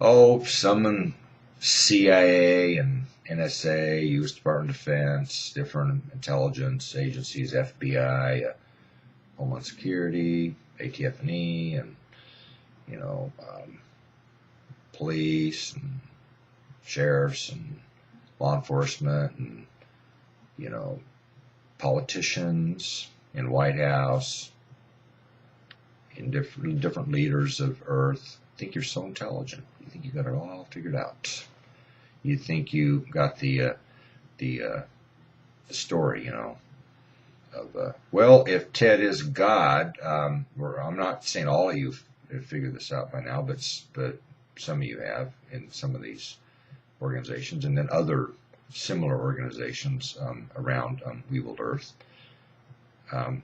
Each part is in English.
Oh, some in CIA and NSA, U.S. Department of Defense, different intelligence agencies, FBI, Homeland Security, ATF&E, and you know, police and sheriffs and law enforcement, and you know, politicians in White House, in different leaders of Earth. Think you're so intelligent. You think you got it all figured out. You think you got the story, of well, if Ted is God, I'm not saying all of you have figured this out by now, but some of you have in some of these organizations, and then other similar organizations around We Build Earth.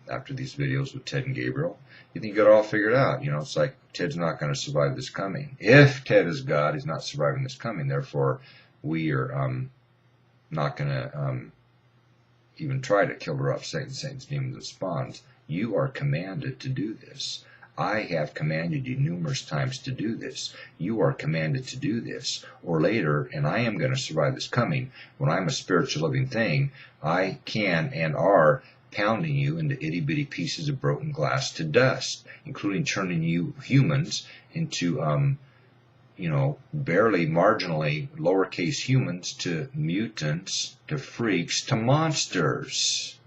After these videos with Ted and Gabriel, you think you got it all figured out. It's like Ted's not going to survive this coming. If Ted is God, he's not surviving this coming. Therefore, we are not going to even try to kill her off Satan, Satan's demons, and spawns. You are commanded to do this. I have commanded you numerous times to do this. You are commanded to do this. Or later, and I am going to survive this coming. When I'm a spiritual living thing, I can and are pounding you into itty-bitty pieces of broken glass to dust, including turning you humans into, barely marginally lowercase humans to mutants, to freaks, to monsters,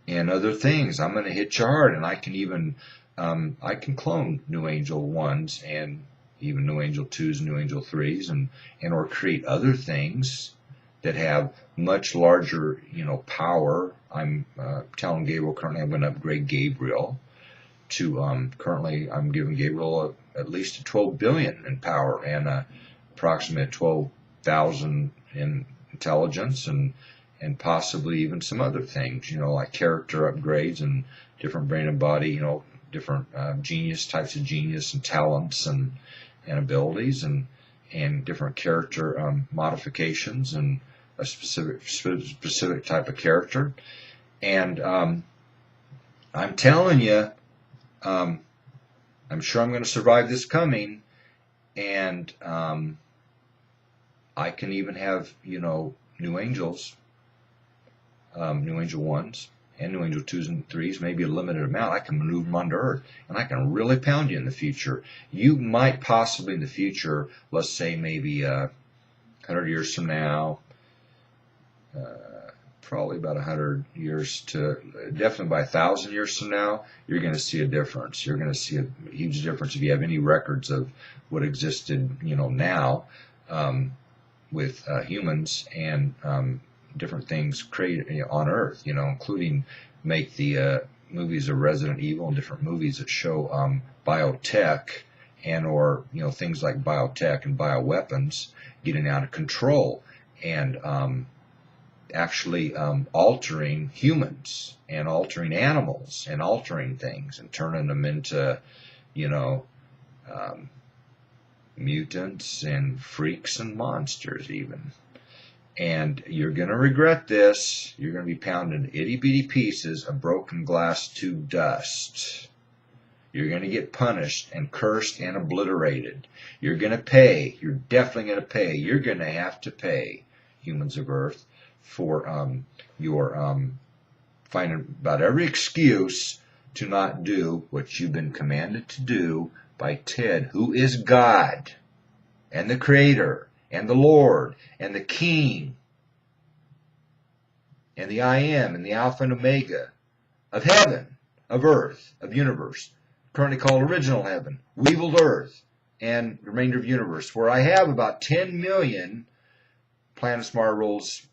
and other things. I'm going to hit you hard, and I can even, I can clone New Angel 1s and even New Angel 2s and New Angel 3s and or create other things that have much larger, power. I'm telling Gabriel currently I'm going to upgrade Gabriel to currently I'm giving Gabriel at least 12 billion in power and approximate 12,000 in intelligence and possibly even some other things, like character upgrades and different brain and body, different types of genius and talents and abilities and different character modifications and a specific type of character. And I'm telling you, I'm sure I'm going to survive this coming, and I can even have, New Angels, New Angel 1s and New Angel 2s and 3s, maybe a limited amount. I can maneuver them onto Earth, and I can really pound you in the future. You might possibly in the future, let's say maybe 100 years from now, probably about 100 years to definitely by 1,000 years from now, you're going to see a difference. You're going to see a huge difference if you have any records of what existed, now with humans and different things created on Earth, including make the movies of Resident Evil and different movies that show biotech and or things like biotech and bioweapons getting out of control and actually altering humans and altering animals and altering things and turning them into, mutants and freaks and monsters even. And you're going to regret this. You're going to be pounded into itty-bitty pieces of broken glass to dust. You're going to get punished and cursed and obliterated. You're going to pay. You're definitely going to pay. You're going to have to pay, humans of Earth, for your finding about every excuse to not do what you've been commanded to do by Ted, who is God and the Creator and the Lord and the King and the I Am and the Alpha and Omega of heaven, of earth, of universe, currently called original heaven, weevil earth, and the remainder of universe, where I have about 10 million planets, marbles,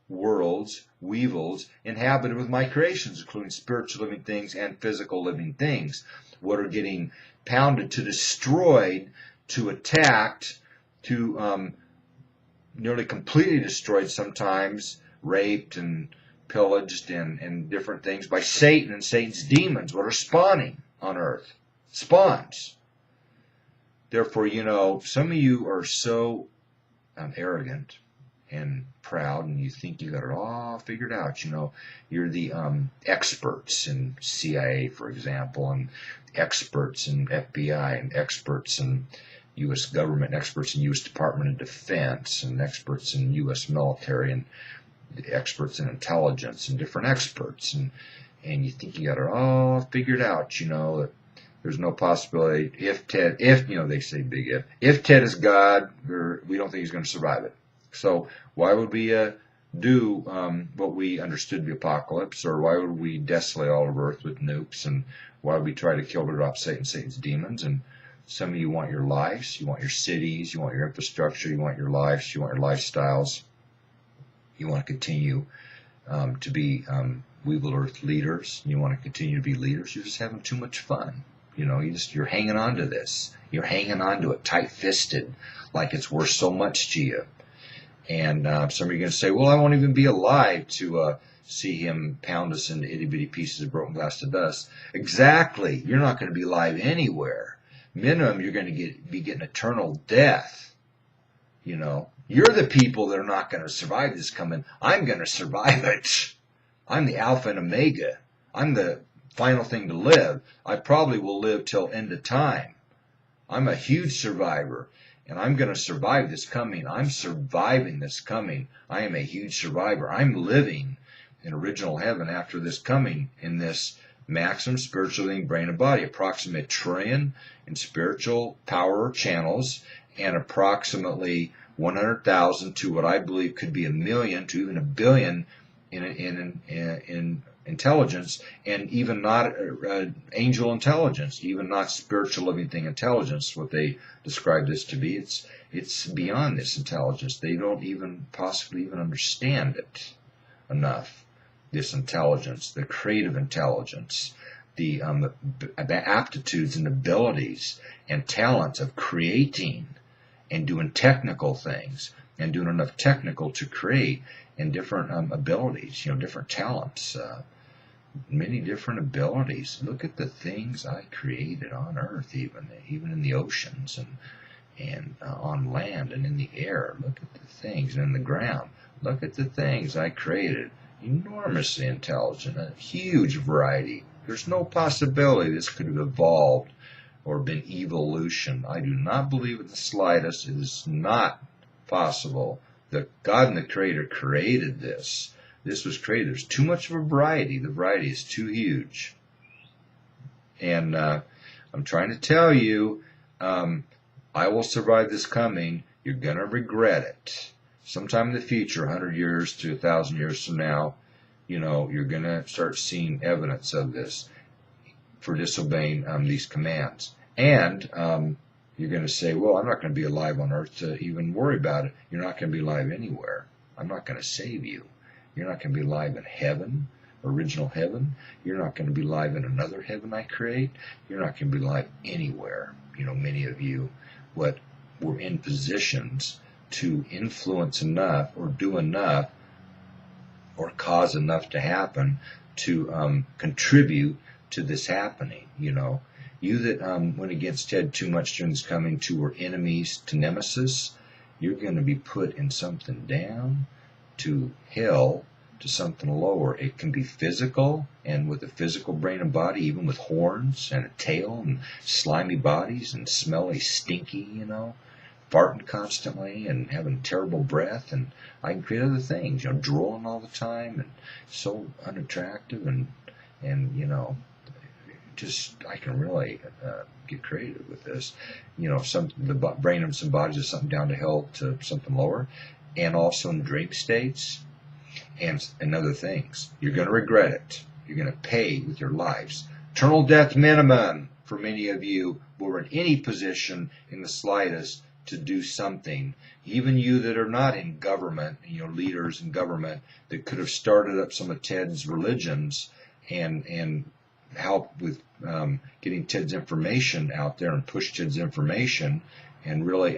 worlds, weevils, inhabited with my creations, including spiritual living things and physical living things, what are getting pounded to destroyed, to attacked, to nearly completely destroyed sometimes, raped and pillaged and different things by Satan and Satan's demons, what are spawning on Earth. Spawns. Therefore, some of you are so arrogant and proud, and you think you got it all figured out. You know, you're the experts in CIA, for example, and experts in FBI, and experts in U.S. government, experts in U.S. Department of Defense, and experts in U.S. military, and experts in intelligence, and different experts, and you think you got it all figured out. You know, that there's no possibility if you know, they say big if Ted is God, we don't think he's going to survive it. So why would we do what we understood to be apocalypse, or why would we desolate all of Earth with nukes, and why would we try to kill rid of Satan's demons? And some of you want your lives, you want your cities, you want your infrastructure, you want your lives, you want your lifestyles, you want to continue to be we will Earth leaders, you want to continue to be leaders. You're just having too much fun. You know, you're hanging on to this. You're hanging on to it tight-fisted, like it's worth so much to you. And some of you are going to say, well, I won't even be alive to see him pound us into itty-bitty pieces of broken glass to dust. Exactly. You're not going to be alive anywhere. Minimum, you're going to be getting eternal death. You know, you're the people that are not going to survive this coming. I'm going to survive it. I'm the Alpha and Omega. I'm the final thing to live. I probably will live till end of time. I'm a huge survivor. And I'm going to survive this coming. I'm surviving this coming. I am a huge survivor. I'm living in original heaven after this coming in this maximum spiritual being, brain and body. Approximately 1 trillion in spiritual power channels, and approximately 100,000 to what I believe could be 1 million to even 1 billion in intelligence, and even not angel intelligence, even not spiritual living thing intelligence, what they describe this to be. It's beyond this intelligence. They don't even possibly even understand it enough, this intelligence, the creative intelligence, the aptitudes and abilities and talents of creating and doing technical things, and doing enough technical to create, and different abilities, you know, different talents, many different abilities. Look at the things I created on Earth, even in the oceans, and on land and in the air. Look at the things, and in the ground. Look at the things I created. Enormously intelligent, a huge variety. There's no possibility this could have evolved or been evolution. I do not believe in the slightest. It is not possible. The God and the Creator created this. This was created. There's too much of a variety. The variety is too huge. And I'm trying to tell you, I will survive this coming. You're going to regret it. Sometime in the future, 100 years to 1,000 years from now, you know, you're going to start seeing evidence of this for disobeying these commands. And you're going to say, well, I'm not going to be alive on Earth to even worry about it. You're not going to be alive anywhere. I'm not going to save you. You're not going to be alive in heaven, original heaven. You're not going to be alive in another heaven I create. You're not going to be alive anywhere. You know, many of you were in positions to influence enough or do enough or cause enough to happen to contribute to this happening, you know. You that went against Ted too much during this coming to were enemies to Nemesis, you're going to be put in something down to hell, to something lower. It can be physical, and with a physical brain and body, even with horns and a tail and slimy bodies and smelly, stinky, you know, farting constantly and having terrible breath. And I can create other things, you know, drooling all the time and so unattractive, and you know, just I can really get creative with this. You know, the brain of some bodies is something down to hell to something lower, and also in dream states and other things. You're going to regret it. You're going to pay with your lives. Eternal death minimum for many of you who are in any position in the slightest to do something. Even you that are not in government, you know, leaders in government that could have started up some of Ted's religions and help with getting Ted's information out there and push Ted's information and really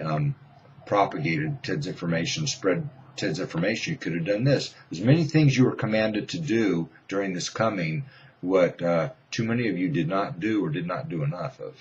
propagated Ted's information, spread Ted's information. You could have done this. There's many things you were commanded to do during this coming, what too many of you did not do or did not do enough of.